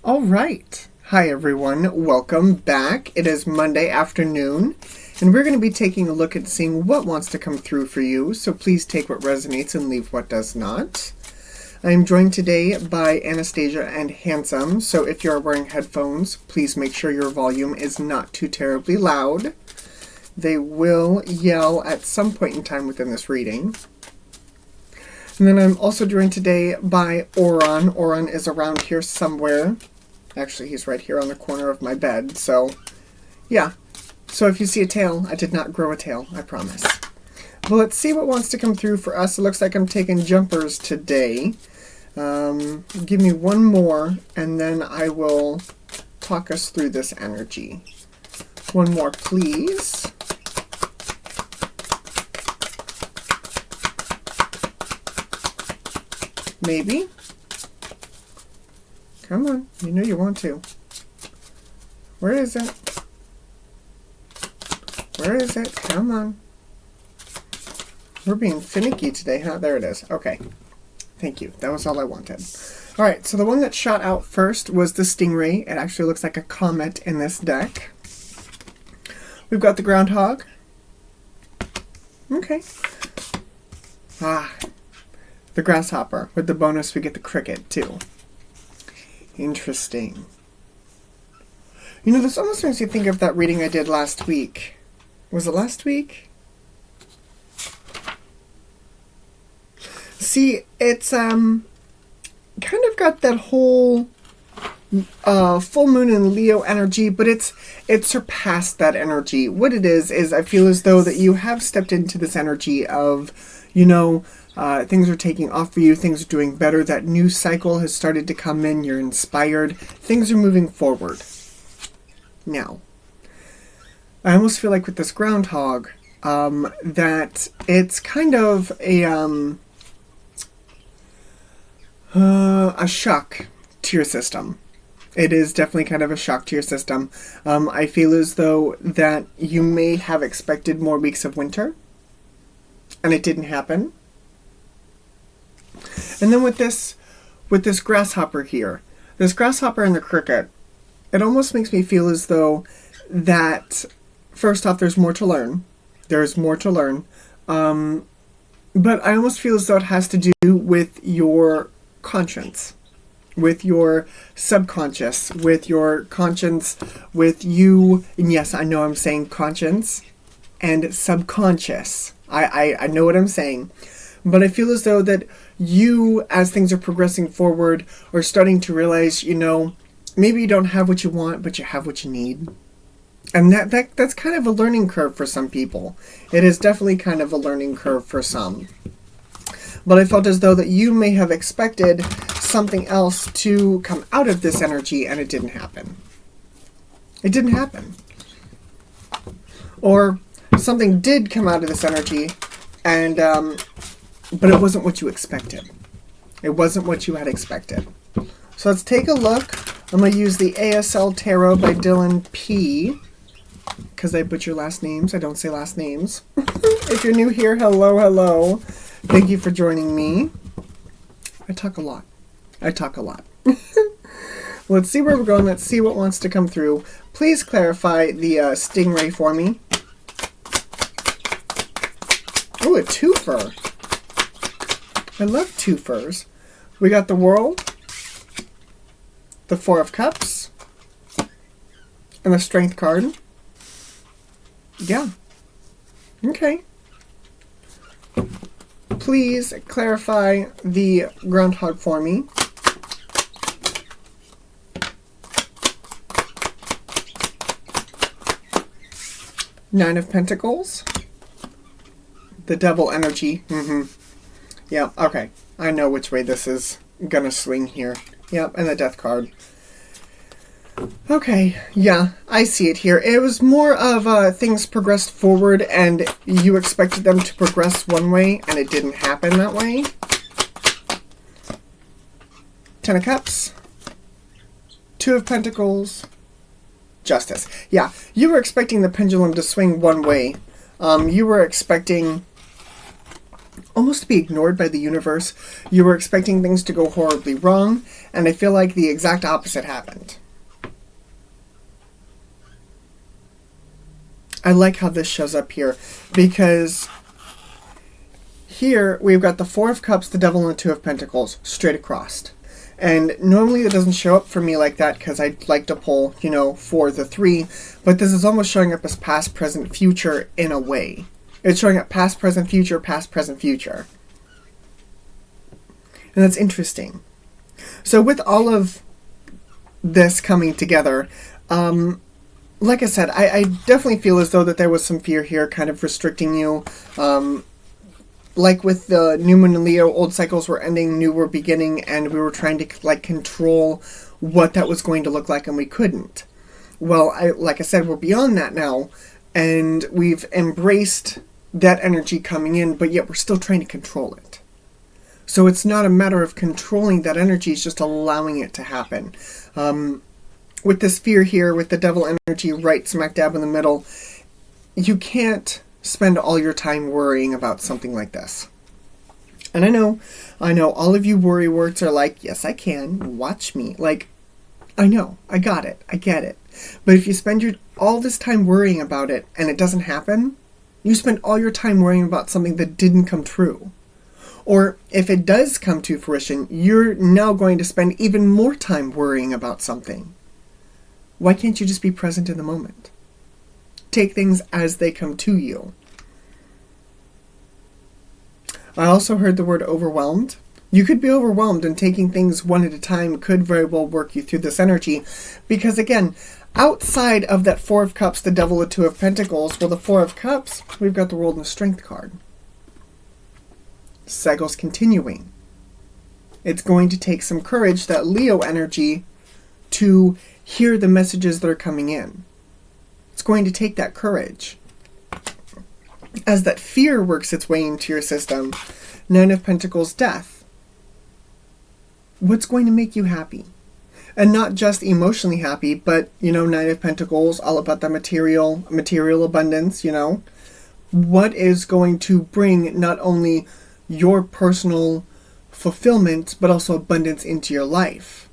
All right. Hi, everyone. Welcome back. It is Monday afternoon, and we're going to be taking a look at seeing what wants to come through for you, so please take what resonates and leave what does not. I am joined today by Anastasia and Handsome, so if you are wearing headphones, please make sure your volume is not too terribly loud. They will yell at some point in time within this reading. And then I'm also joined today by Oron. Oron is around here somewhere. Actually, he's right here on the corner of my bed, so yeah. So if you see a tail, I did not grow a tail, I promise. But let's see what wants to come through for us. It looks like I'm taking jumpers today. Give me one more, and then I will talk us through this energy. One more, please. Maybe. Come on, you know you want to. Where is it? Where is it? Come on. We're being finicky today, huh? There it is. Okay. Thank you. That was all I wanted. Alright, so the one that shot out first was the Stingray. It actually looks like a comet in this deck. We've got the Groundhog. Okay. The Grasshopper. With the bonus, we get the Cricket, too. Interesting. You know, this almost makes me think of that reading I did last week. Was it last week? See, it's kind of got that whole full moon in Leo energy, but it surpassed that energy. What it is I feel as though that you have stepped into this energy of, you know, things are taking off for you, things are doing better, that new cycle has started to come in, you're inspired, things are moving forward. Now, I almost feel like with this Groundhog, that it's kind of a shock to your system. It is definitely kind of a shock to your system. I feel as though that you may have expected more weeks of winter, and it didn't happen. And then with this Grasshopper here, this Grasshopper and the Cricket, it almost makes me feel as though that, first off, there's more to learn. There's more to learn. But I almost feel as though it has to do with your conscience, with your subconscious, with your conscience, with you. And yes, I know I'm saying conscience and subconscious. I know what I'm saying. But I feel as though that you, as things are progressing forward, are starting to realize, you know, maybe you don't have what you want, but you have what you need. And that's kind of a learning curve for some people. It is definitely kind of a learning curve for some. But I felt as though that you may have expected something else to come out of this energy, and it didn't happen. It didn't happen. Or something did come out of this energy, and but it wasn't what you expected. It wasn't what you had expected. So let's take a look. I'm going to use the ASL Tarot by Dylan P. Because I butcher last names. I don't say last names. If you're new here, hello, hello. Thank you for joining me. I talk a lot. Let's see where we're going. Let's see what wants to come through. Please clarify the Stingray for me. Oh, a twofer. I love twofers. We got the World, the Four of Cups, and the Strength card. Yeah. Okay. Please clarify the Groundhog for me. Nine of Pentacles. The Devil energy. Yeah, okay. I know which way this is gonna swing here. Yep, and the Death card. Okay, yeah, I see it here. It was more of things progressed forward and you expected them to progress one way and it didn't happen that way. Ten of Cups. Two of Pentacles. Justice. Yeah, you were expecting the pendulum to swing one way. You were expecting almost to be ignored by the universe. You were expecting things to go horribly wrong, and I feel like the exact opposite happened. I like how this shows up here, because here we've got the Four of Cups, the Devil, and the Two of Pentacles straight across. And normally it doesn't show up for me like that because I like to pull, for the three, but this is almost showing up as past, present, future in a way. It's showing up past, present, future, past, present, future. And that's interesting. So with all of this coming together, like I said, I definitely feel as though that there was some fear here kind of restricting you. Like with the new moon in Leo, old cycles were ending, new were beginning, and we were trying to control what that was going to look like, and we couldn't. Well, like I said, we're beyond that now, and we've embraced that energy coming in, but yet we're still trying to control it. So it's not a matter of controlling that energy, it's just allowing it to happen. With this fear here, with the devil energy right smack dab in the middle, you can't spend all your time worrying about something like this. And I know, all of you worry words are like, yes, I can, watch me. I know, I got it, I get it. But if you spend all this time worrying about it and it doesn't happen, you spend all your time worrying about something that didn't come true. Or if it does come to fruition, you're now going to spend even more time worrying about something. Why can't you just be present in the moment? Take things as they come to you. I also heard the word overwhelmed. You could be overwhelmed, and taking things one at a time could very well work you through this energy. Because again, outside of that Four of Cups, the Devil, the Two of Pentacles, well, the Four of Cups, we've got the World and the Strength card. Cycle's continuing. It's going to take some courage, that Leo energy, to hear the messages that are coming in. It's going to take that courage. As that fear works its way into your system, Nine of Pentacles, death. What's going to make you happy? And not just emotionally happy, but, Nine of Pentacles, all about the material abundance, What is going to bring not only your personal fulfillment, but also abundance into your life?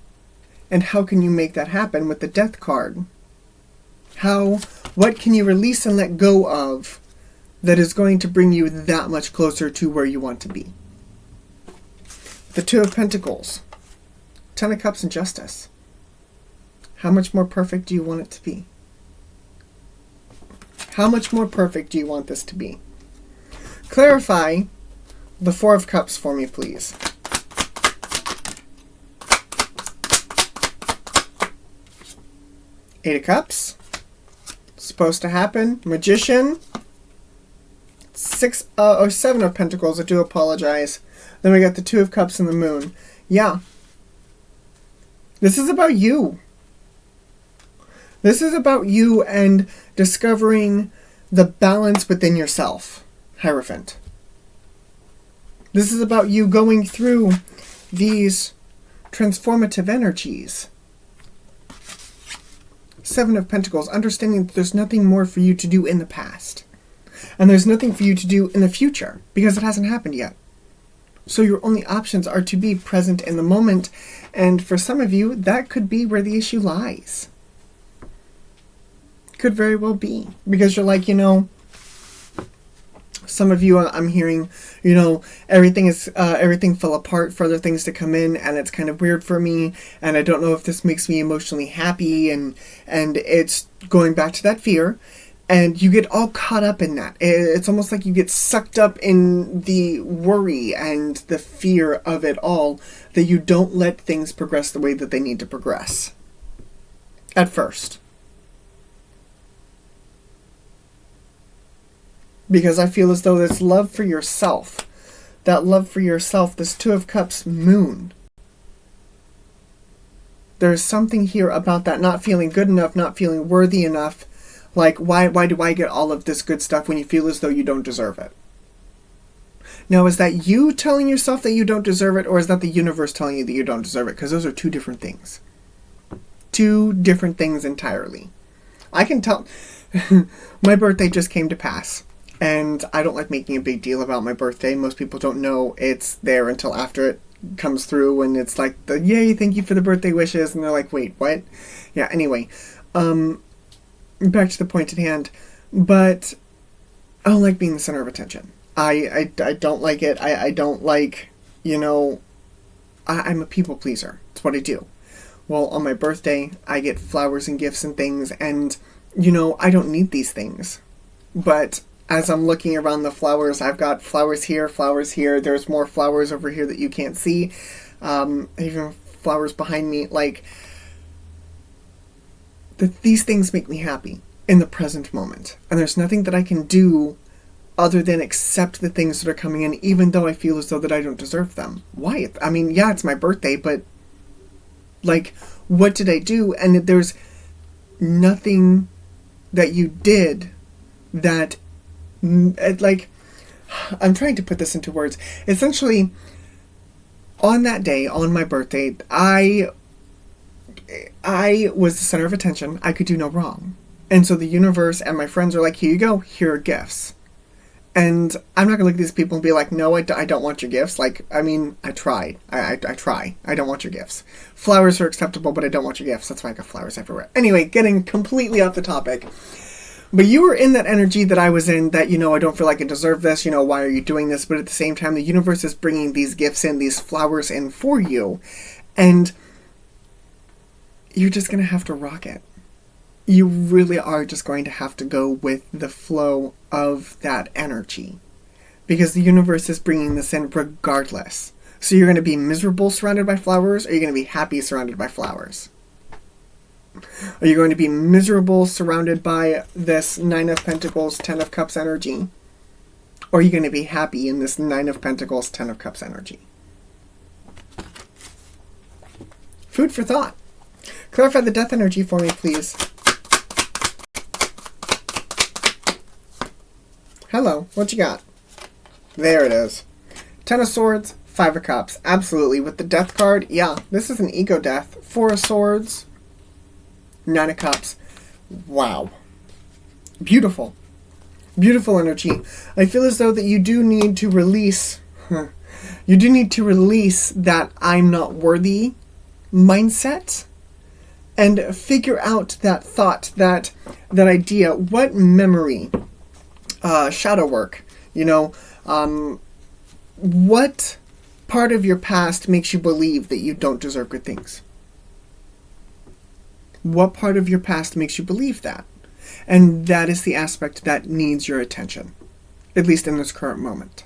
And how can you make that happen with the Death card? What can you release and let go of that is going to bring you that much closer to where you want to be? The Two of Pentacles, Ten of Cups, and Justice. How much more perfect do you want it to be? How much more perfect do you want this to be? Clarify the Four of Cups for me, please. Eight of Cups. Supposed to happen. Magician. Seven of Pentacles. I do apologize. Then we got the Two of Cups and the Moon. Yeah. This is about you. This is about you and discovering the balance within yourself, Hierophant. This is about you going through these transformative energies. Seven of Pentacles, understanding that there's nothing more for you to do in the past. And there's nothing for you to do in the future, because it hasn't happened yet. So your only options are to be present in the moment, and for some of you, that could be where the issue lies. Could very well be, because you're like, some of you, I'm hearing, everything fell apart for other things to come in, and it's kind of weird for me, and I don't know if this makes me emotionally happy, and it's going back to that fear, and you get all caught up in that. It's almost like you get sucked up in the worry and the fear of it all, that you don't let things progress the way that they need to progress. At first. Because I feel as though this love for yourself, this Two of Cups, Moon. There's something here about that not feeling good enough, not feeling worthy enough. Like, why do I get all of this good stuff when you feel as though you don't deserve it? Now, is that you telling yourself that you don't deserve it, or is that the universe telling you that you don't deserve it? Because those are two different things. Two different things entirely. I can tell. My birthday just came to pass. And I don't like making a big deal about my birthday. Most people don't know it's there until after it comes through, and it's like, yay, thank you for the birthday wishes. And they're like, wait, what? Yeah, anyway. Back to the point at hand. But I don't like being the center of attention. I don't like it. I don't like, I'm a people pleaser. It's what I do. Well, on my birthday, I get flowers and gifts and things, and, I don't need these things. But as I'm looking around the flowers, I've got flowers here. There's more flowers over here that you can't see. Even flowers behind me. Like, these things make me happy in the present moment. And there's nothing that I can do other than accept the things that are coming in, even though I feel as though that I don't deserve them. Why? I mean, yeah, it's my birthday, but, like, what did I do? And there's nothing that you did that, like, I'm trying to put this into words. Essentially, on that day, on my birthday, I was the center of attention. I could do no wrong. And so the universe and my friends are like, here you go, here are gifts. And I'm not going to look at these people and be like, no, I don't want your gifts. Like, I mean, I tried. I try. I don't want your gifts. Flowers are acceptable, but I don't want your gifts. That's why I got flowers everywhere. Anyway, getting completely off the topic. But you were in that energy that I was in, that, I don't feel like I deserve this. Why are you doing this? But at the same time, the universe is bringing these gifts in, these flowers in for you. And you're just going to have to rock it. You really are just going to have to go with the flow of that energy, because the universe is bringing this in regardless. So you're going to be miserable surrounded by flowers, or you're going to be happy surrounded by flowers? Are you going to be miserable surrounded by this 9 of Pentacles, 10 of Cups energy? Or are you going to be happy in this 9 of Pentacles, 10 of Cups energy? Food for thought. Clarify the death energy for me, please. Hello, what you got? There it is. 10 of Swords, 5 of Cups. Absolutely. With the Death card, yeah, this is an ego death. 4 of Swords, 9 of Cups. Wow. Beautiful. Beautiful energy. I feel as though that you do need to release... You do need to release that I'm not worthy mindset and figure out that thought, that idea. What memory... shadow work, what part of your past makes you believe that you don't deserve good things? What part of your past makes you believe that? And that is the aspect that needs your attention, at least in this current moment.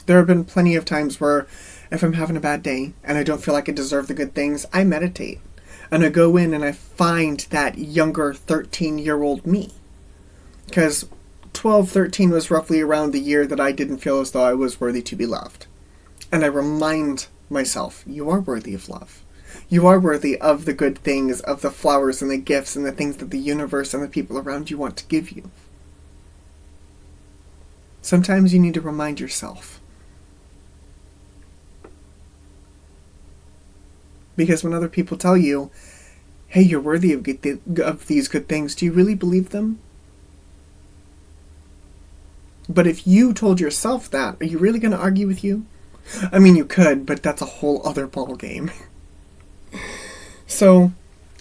There have been plenty of times where if I'm having a bad day and I don't feel like I deserve the good things, I meditate and I go in and I find that younger 13-year-old me. Because 12, 13 was roughly around the year that I didn't feel as though I was worthy to be loved. And I remind myself, you are worthy of love. You are worthy of the good things, of the flowers and the gifts and the things that the universe and the people around you want to give you. Sometimes you need to remind yourself. Because when other people tell you, hey, you're worthy of these good things, do you really believe them? But if you told yourself that, are you really going to argue with you? I mean, you could, but that's a whole other ball game. So,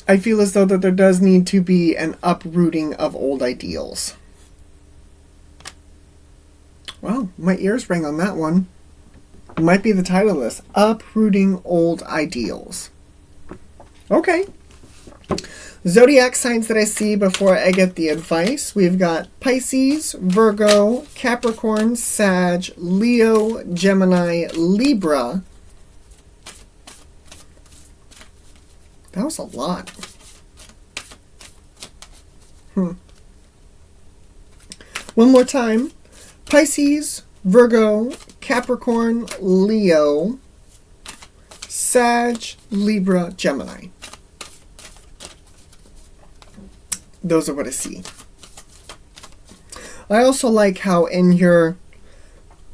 I feel as though that there does need to be an uprooting of old ideals. Well, my ears rang on that one. Might be the title of this. Uprooting old ideals. Okay. Zodiac signs that I see before I get the advice. We've got Pisces, Virgo, Capricorn, Sag, Leo, Gemini, Libra. That was a lot. One more time. Pisces, Virgo, Capricorn, Leo, Sag, Libra, Gemini. Those are what I see. I also like how in your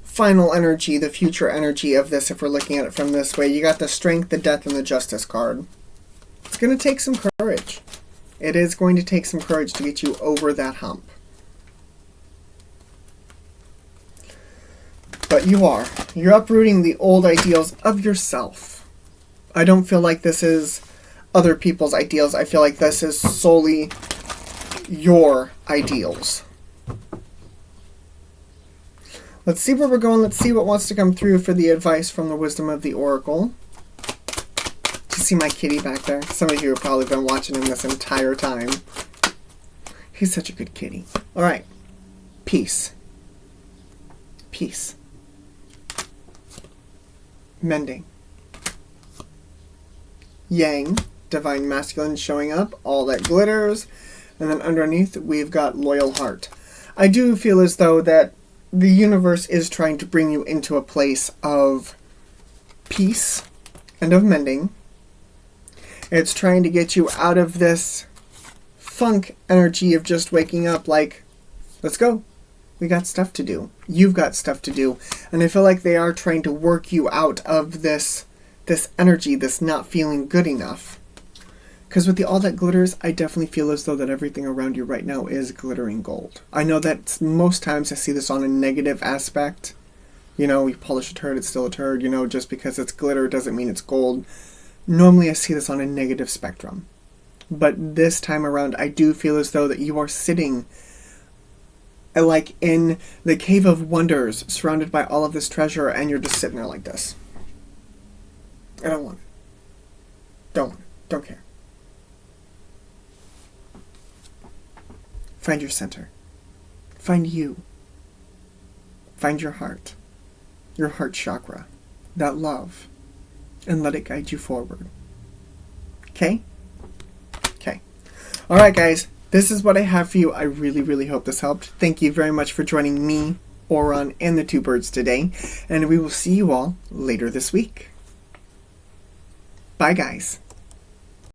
final energy, the future energy of this, if we're looking at it from this way, you got the Strength, the Death, and the Justice card. It's going to take some courage. It is going to take some courage to get you over that hump. But you are. You're uprooting the old ideals of yourself. I don't feel like this is other people's ideals. I feel like this is solely your ideals. Let's see where we're going. Let's see what wants to come through for the advice from the wisdom of the oracle. Do you see my kitty back there? Some of you have probably been watching him this entire time. He's such a good kitty. All right. Peace. Peace. Mending. Yang, divine masculine showing up, all that glitters. And then underneath, we've got loyal heart. I do feel as though that the universe is trying to bring you into a place of peace and of mending. It's trying to get you out of this funk energy of just waking up like, let's go. We got stuff to do. You've got stuff to do. And I feel like they are trying to work you out of this energy, this not feeling good enough. Because with the all that glitters, I definitely feel as though that everything around you right now is glittering gold. I know that most times I see this on a negative aspect. You know, you polish a turd, it's still a turd. You know, just because it's glitter doesn't mean it's gold. Normally I see this on a negative spectrum. But this time around, I do feel as though that you are sitting like in the cave of wonders, surrounded by all of this treasure, and you're just sitting there like this. I don't want it. Don't want it. Don't care. Find your center. Find you. Find your heart chakra, that love, and let it guide you forward. Okay? Okay. All right, guys. This is what I have for you. I really, really hope this helped. Thank you very much for joining me, Oron, and the two birds today. And we will see you all later this week. Bye, guys.